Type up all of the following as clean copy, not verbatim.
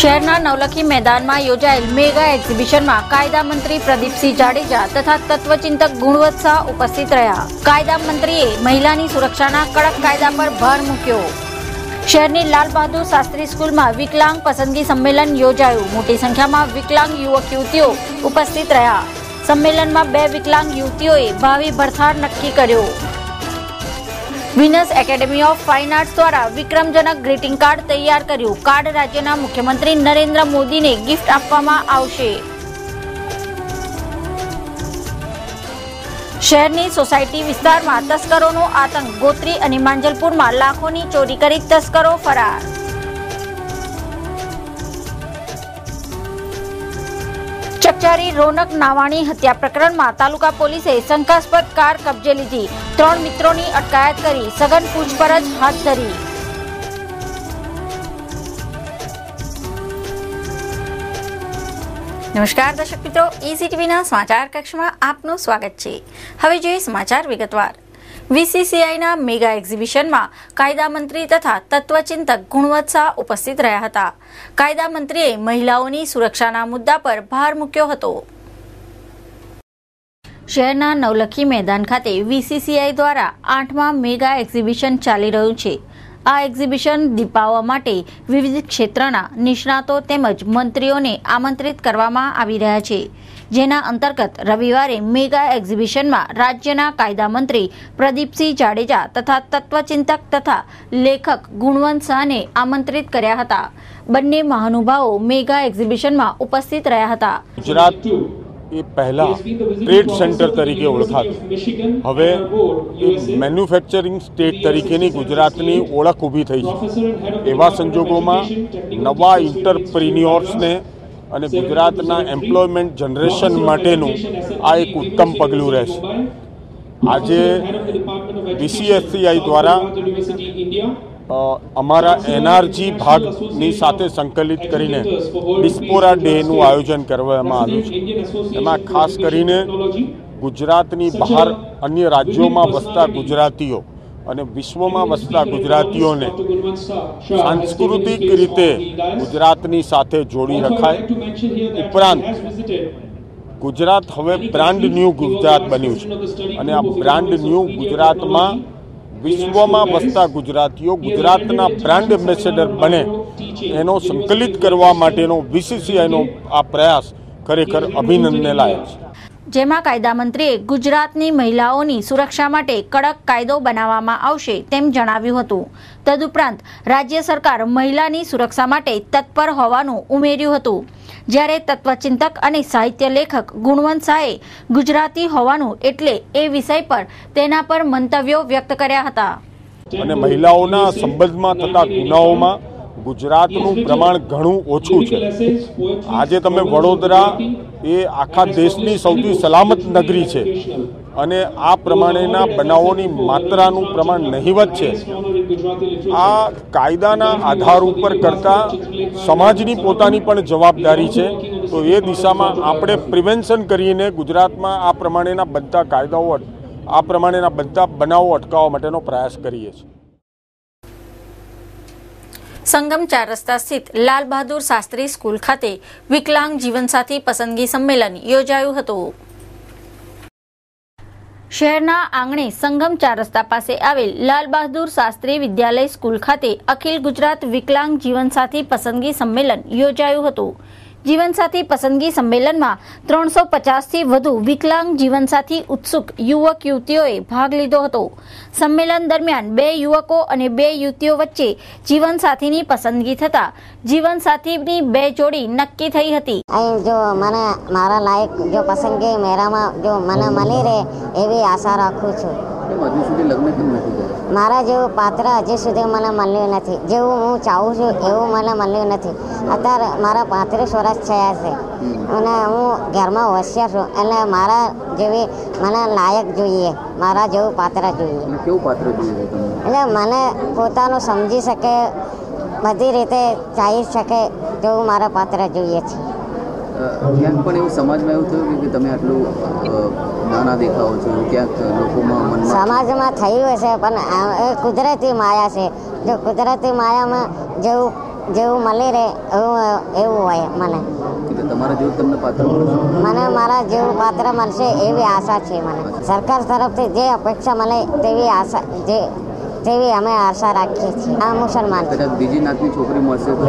શહેરના નવલખી મેદાનમાં યોજાયેલ મેગા એક્ઝિબિશનમાં કાયદા મંત્રી પ્રદીપસિંહ જાડેજા તથા તત્વચિંતક ગુણવંત શાહ ઉપસ્થિત રહ્યા। કાયદા મંત્રીએ મહિલાની સુરક્ષાના કડક કાયદા પર ભાર મૂક્યો। શહેરની લાલ બહાદુર શાસ્ત્રી સ્કૂલમાં વિકલાંગ પસંદગી સંમેલન યોજાયું। મોટી સંખ્યામાં વિકલાંગ યુવક યુવતીઓ ઉપસ્થિત રહ્યા। સંમેલનમાં 2 વિકલાંગ યુવતીઓએ ભાવિ ભરથાર નક્કી કર્યો। Venus academy of fine arts દ્વારા વિક્રમજનક ગ્રીટિંગ કાર્ડ તૈયાર કર્યું। કાર્ડ રાજ્યના મુખ્યમંત્રી નરેન્દ્ર મોદીને ગિફ્ટ આપવામાં આવશે। શહેરની સોસાયટી વિસ્તારમાં તસ્કરોનો આતંક। ગોત્રી અને માંજલપુરમાં લાખોની ચોરી કરી તસ્કરો ફરાર। ચકચારી રોનક નાવાણી હત્યા પ્રકરણમાં તાલુકા પોલીસે શંકાસ્પદ કાર કબજે લીધી। 3 મિત્રોની અટકાયત કરી સઘન પૂછપરછ હાથ ધરી। નમસ્કાર દર્શક મિત્રો, ECTVના સમાચાર કક્ષમાં આપનું સ્વાગત છે। હવે જોઈએ સમાચાર વિગતવાર। VCCIના મેગા એક્ઝિબિશનમાં કાયદા મંત્રી તથા તત્વચિંતક ગુણવંત શાહ ઉપસ્થિત રહ્યા હતા। કાયદા મંત્રીએ મહિલાઓની સુરક્ષાના મુદ્દા પર ભાર મૂક્યો હતો। શહેરના નવલખી મેદાન ખાતે VCCI દ્વારા 8મા મેગા એક્ઝિબિશન ચાલી રહ્યું છે। આ એક્ઝિબિશન દીપાવવા માટે વિવિધ ક્ષેત્રના નિષ્ણાતો તેમજ મંત્રીઓને આમંત્રિત કરવામાં આવી રહ્યા છે, જેના અંતર્ગત રવિવારે મેગા એક્ઝિબિશનમાં રાજ્યના કાયદા મંત્રી પ્રદીપસિંહ જાડેજા તથા તત્વચિંતક તથા લેખક ગુણવંત શાહને આમંત્રિત કર્યા હતા। બંને મહાનુભાવો મેગા એક્ઝિબિશનમાં ઉપસ્થિત રહ્યા હતા। ગુજરાત એ પહેલા ટ્રેડ સેન્ટર તરીકે ઓળખાતું, હવે મેન્યુફેક્ચરિંગ સ્ટેટ તરીકેની ગુજરાતની ઓળખ ઊભી થઈ છે। એવા સંજોગોમાં નવા ઇન્ટરપ્રિન્યોર્સને અને ગુજરાતના એમ્પ્લોયમેન્ટ જનરેશન માટેનું આ એક ઉત્તમ પગલું રહેશે। આજે VCCI દ્વારા અમારા NRG ભાગની સાથે સંકલિત કરીને ડિસ્પોરા ડેનું આયોજન કરવામાં આવ્યું છે। એમાં ખાસ કરીને ગુજરાતની બહાર અન્ય રાજ્યોમાં વસતા ગુજરાતીઓ અને વિશ્વમાં વસતા ગુજરાતીઓને સાંસ્કૃતિક રીતે ગુજરાતની સાથે જોડી રખાય। ઉપરાંત ગુજરાત હવે બ્રાન્ડ ન્યૂ ગુજરાત બન્યું છે અને આ બ્રાન્ડ ન્યૂ ગુજરાતમાં વિશ્વમાં વસતા ગુજરાતીઓ ગુજરાતના બ્રાન્ડ એમ્બેસેડર બને એનો સંકલિત કરવા માટેનો VCCIનો આ પ્રયાસ ખરેખર અભિનંદનને લાયક છે। જેમાં કાયદા મંત્રીએ ગુજરાતની મહિલાઓની સુરક્ષા માટે કડક કાયદો બનાવવામાં આવશે તેમ જણાવ્યું હતું। તદુપરાંત રાજ્ય સરકાર મહિલાની સુરક્ષા માટે તત્પર હોવાનું ઉમેર્યું હતું। જ્યારે તત્વચિંતક અને સાહિત્ય લેખક ગુણવંત શાહે ગુજરાતી હોવાનું એટલે એ વિષય પર તેના પર મંતવ્યો વ્યક્ત કર્યા હતા। અને મહિલાઓના સંબંધમાં થતા ગુનાઓમાં ગુજરાતનું પ્રમાણ ઘણું ઓછું છે। આજે તમે વડોદરા એ આખા દેશની સૌથી સલામત નગરી છે અને આ પ્રમાણેના બનાવોની માત્રાનું પ્રમાણ નહિવત છે। આ કાયદાના આધાર ઉપર કરતાં સમાજની પોતાની પણ જવાબદારી છે। તો એ દિશામાં આપણે પ્રિવેન્શન કરીને ગુજરાતમાં આ પ્રમાણેના બધા કાયદાઓ આ પ્રમાણેના બધા બનાવો અટકાવવા માટેનો પ્રયાસ કરીએ છીએ। સંગમ 4 રસ્તા સ્થિત લાલ બહાદુર શાસ્ત્રી સ્કૂલ ખાતે વિકલાંગ જીવનસાથી પસંદગી સંમેલન યોજાયું હતું। શહેરના આંગણે સંગમ 4 રસ્તા પાસે આવેલ લાલ બહાદુર શાસ્ત્રી વિદ્યાલય સ્કૂલ ખાતે અખિલ ગુજરાત વિકલાંગ જીવનસાથી પસંદગી સંમેલન યોજાયું હતું। જીવનસાથી પસંદગી સંમેલનમાં 350થી વધુ વિકલાંગ જીવનસાથી ઉત્સુક યુવક યુવતીઓએ ભાગ લીધો હતો। સંમેલન દરમિયાન 2 યુવકો અને 2 યુવતીઓ વચ્ચે જીવનસાથીની પસંદગી થતા જીવનસાથીની 2 જોડી નક્કી થઈ હતી। જો મને મારા લાયક જો પસંદગી મેરામાં જો મને મળી રહે એવી આશા રાખું છું। હજુ સુધી લગ્ન કેમ નથી થયા? મારા જેવું પાત્ર હજી સુધી મને મળ્યું નથી, જેવું હું ચાહું છું એવું મને મળ્યું નથી। અત્યારે મારા 35 વર્ષ થયા છે અને હું ઘરમાં હોશિયાર છું, એટલે મારા જેવી મને લાયક જોઈએ, મારા જેવું પાત્ર જોઈએ। કેવું પાત્ર જોઈએ તમને? એટલે મને પોતાનું સમજી શકે, બધી રીતે ચાહી શકે તેવું મારા પાત્ર જોઈએ છે। ક્યાંક પણ એવું સમાજમાં એવું થયું કે તમે આટલું નાના દેખાવો છો, ક્યાંક લોકોમાં મનમાં સમાજમાં થયું હશે, પણ એ કુદરતી માયા છે। જો કુદરતી માયામાં જેવું જેવું મળી રહે એવું હોય મને. એટલે તમારા જેવું તમને પાત્ર મળશે? મને મારા જેવું પાત્ર મળશે એવી આશા છે મને. સરકાર તરફથી જે અપેક્ષા મળે તેવી અમે આશા રાખીએ છીએ. આ મુસલમાન કદાચ બીજી નાતની છોકરી મળશે તો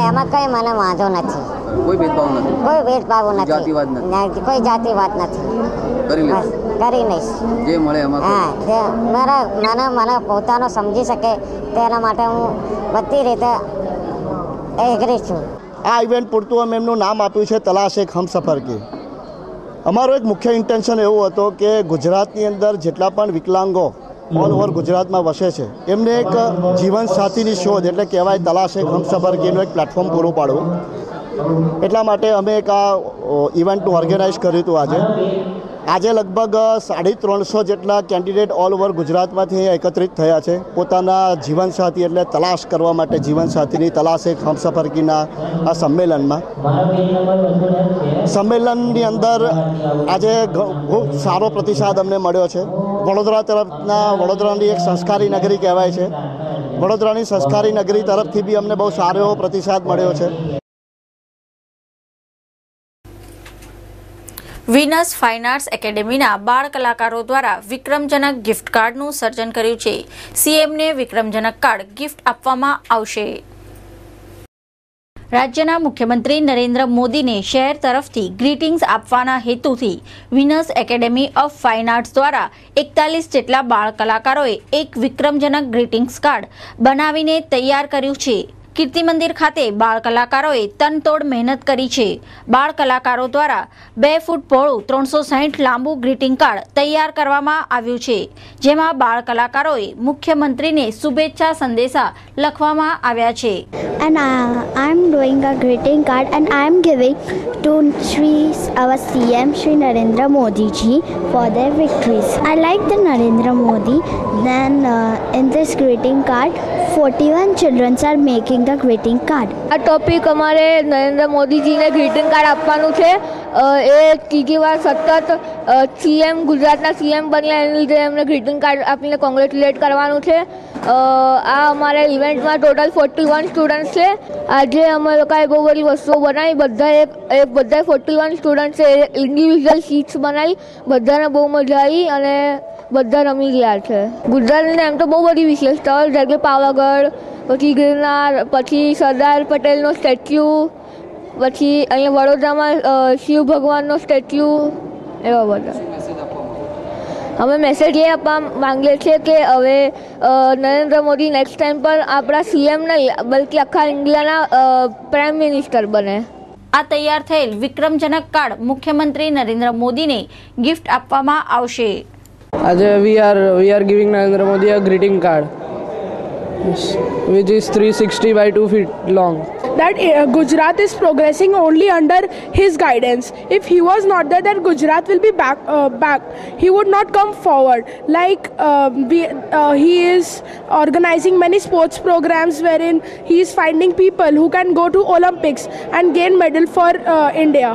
એમાં કંઈ મને વાંધો નથી. કોઈ ભેદભાવ નથી? કોઈ ભેદભાવ નથી, જાતિવાદ નથી, કોઈ જાતિવાદ નથી. કરી લઈશ જે મળે એમાં. હા, મને પોતાનો સમજી શકે તેના માટે હું બધી રીતે એગ્રી છું. આ ઇવેન્ટ પૂરતું અમે એમનું નામ આપ્યું છે તલાશ એક હમસફર કી. અમારો એક મુખ્ય ઇન્ટેન્શન એવો હતો કે ગુજરાતની અંદર જેટલા પણ વિકલાંગો ઓલ ઓવર ગુજરાતમાં વસે છે એમને એક જીવનસાથીની શોધ એટલે કહેવાય તલાશ એક હમસફર કીનું એક પ્લેટફોર્મ પૂરું પાડવું. એટલા માટે અમે એક આ ઇવેન્ટનું ઓર્ગેનાઇઝ કર્યું હતું. આજે લગભગ 350 જેટલા કેન્ડિડેટ ઓલ ઓવર ગુજરાતમાંથી અહીંયા એકત્રિત થયા છે પોતાના જીવનસાથી એટલે તલાશ કરવા માટે જીવનસાથીની તલાશ એક હમસફર કીના આ સંમેલનની અંદર આજે ખૂબ સારો પ્રતિસાદ અમને મળ્યો છે. વડોદરા તરફના વડોદરાની એક સંસ્કારી નગરી કહેવાય છે. વડોદરાની સંસ્કારી નગરી તરફથી બી અમને બહુ સારો એવો પ્રતિસાદ મળ્યો છે. વિનસ ફાઇન આર્ટ્સ એકેડેમીના બાળ કલાકારો દ્વારા વિક્રમજનક ગિફ્ટ કાર્ડનું સર્જન કર્યું છે. સીએમને વિક્રમજનક કાર્ડ ગિફ્ટ આપવામાં આવશે. રાજ્યના મુખ્યમંત્રી નરેન્દ્ર મોદીને શહેર તરફથી ગ્રીટિંગ્સ આપવાના હેતુથી Venus academy of fine arts દ્વારા 41 જેટલા બાળ કલાકારોએ એક વિક્રમજનક ગ્રીટિંગ્સ કાર્ડ બનાવીને તૈયાર કર્યું છે. કીર્તિ મંદિર ખાતે બાળ કલાકારોએ તનતોડ મહેનત કરી છે. બાળ કલાકારો દ્વારા 2 ફૂટ પહોળું 360 લાંબુ ગ્રીટિંગ કાર્ડ તૈયાર કરવામાં આવ્યું છે, જેમાં બાળ કલાકારોએ મુખ્યમંત્રીને શુભેચ્છા સંદેશા લખવામાં આવ્યા છે. And I'm doing a greeting card and I'm giving to our CM Shri Narendra Modi ji for their victories. I like the Narendra Modi. Then in this greeting card 41 children are making the greeting card. આ topic અમારે Narendra મોદીજીને greeting card આપવાનું છે. એ ત્રીજી વાર સતત CM ગુજરાતના CM બન્યા એની લીધે એમને ગ્રીટિંગ કાર્ડ આપીને કોંગ્રેચ્યુલેટ કરવાનું છે. આ અમારે ઇવેન્ટમાં ટોટલ 41 સ્ટુડન્ટ છે. આજે અમે લોકોએ બહુ બધી વસ્તુઓ બનાવી. બધા 41 સ્ટુડન્ટ્સે ઇન્ડિવિજ્યુઅલ શીટ્સ બનાવી. બધાને બહુ મજા આવી અને બધા રમી ગયા છે. ગુજરાતની એમ તો બહુ બધી વિશેષતાઓ જેમ કે પાવાગઢ, પછી ગિરનાર, પછી સરદાર પટેલનો સ્ટેચ્યુ, પછી અહીંયા વડોદરામાં શિવ ભગવાનનો સ્ટેચ્યુ, એવા બધા. અમે મેસેજ એ આપવા માંગીએ છીએ કે હવે નરેન્દ્ર મોદી નેક્સ્ટ ટાઈમ પર આપણા સીએમ નહીં બલકે આખા ઇન્ડિયાના પ્રાઇમ મિનિસ્ટર બને. આ તૈયાર થયેલ વિક્રમજનક કાર્ડ મુખ્યમંત્રી નરેન્દ્ર મોદીને ગિફ્ટ આપવામાં આવશે. આજે we are giving Narendra Modi a greeting card which is 360 by 2 feet long. That Gujarat is progressing only under his guidance. If he was not there, then Gujarat will be back. He would not come forward. Like he is organizing many sports programs wherein he is finding people who can go to Olympics and gain medal for India.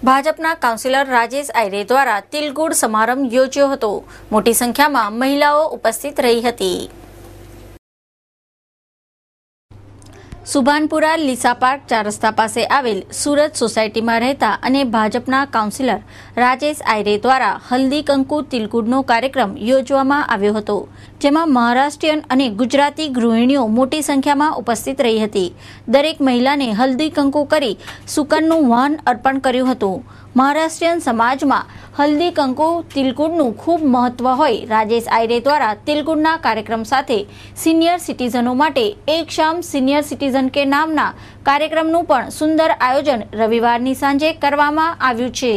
ભાજપના councillor Rajesh આયરે દ્વારા તિલગુડ સમારંભ યોજ્યો હતો. મોટી સંખ્યામાં મહિલાઓ ઉપસ્થિત રહી હતી. સુભાનપુરા લીસા પાર્ક 4 રસ્તા પાસે આવેલ સુરત સોસાયટીમાં રહેતા અને ભાજપના કાઉન્સિલર રાજેશ આયરે દ્વારા હલ્દી કંકુ તિલગુડનો કાર્યક્રમ યોજવામાં આવ્યો હતો, જેમાં મહારાષ્ટ્રીયન અને ગુજરાતી ગૃહિણીઓ મોટી સંખ્યામાં ઉપસ્થિત રહી હતી. દરેક મહિલાને હલ્દી કંકુ કરી સુકનનું વાહન અર્પણ કર્યું હતું. મહારાષ્ટ્રીયન સમાજમાં હલ્દી કંકુ તિલગુડનું ખૂબ મહત્વ હોય. રાજેશ આયરે દ્વારા તિલગુડના કાર્યક્રમ સાથે સિનિયર સિટીઝનો માટે એક શામ સિનિયર સિટીઝન કે નામના કાર્યક્રમનું પણ સુંદર આયોજન રવિવારની સાંજે કરવામાં આવ્યું છે.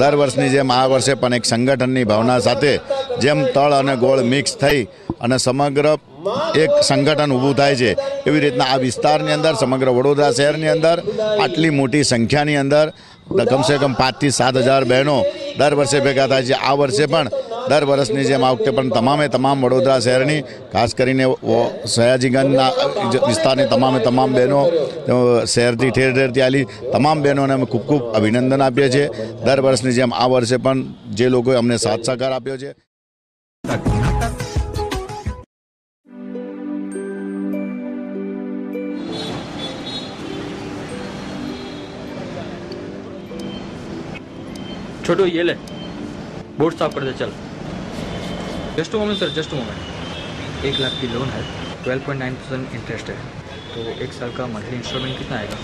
दर वर्षनी जेम आ वर्षे पण एक संगठननी भावना साथे जेम तळ अने गोळ मिक्स थई अने समग्र एक संगठन ઊભું થાય છે એવી રીતના આ વિસ્તારની અંદર સમગ્ર વડોદરા શહેરની અંદર આટલી મોટી સંખ્યાની અંદર કમસે કમ 5 થી 7 હજાર બહેનો દર વર્ષે ભેગા થાય છે। આ વર્ષે પણ દર વર્ષની જેમ આ વખતે પણ તમામે તમામ વડોદરા શહેરની ખાસ કરીને સયાજીગંજના વિસ્તારની તમામે તમામ બહેનો શહેરથી ઠેર ઠેરથી આવેલી તમામ બહેનોને અમે ખૂબ ખૂબ અભિનંદન આપીએ છીએ। દર વર્ષની જેમ આ વર્ષે પણ જે લોકોએ અમને સાથ સહકાર આપ્યો છે। छोटू ये ले बोर्ड साफ कर दे चल। Just moment sir, just moment. 1 lakh की लोन है, 12.9% इंटरेस्ट है, तो 1 साल का मंथली इंस्टॉलमेंट कितना आएगा?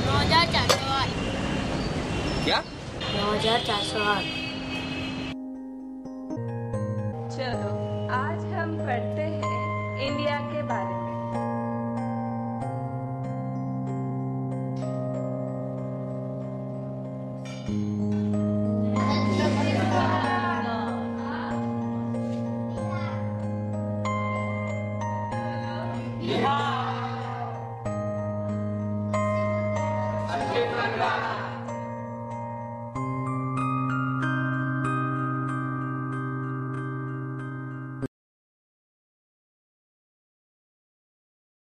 9408। क्या? 9408।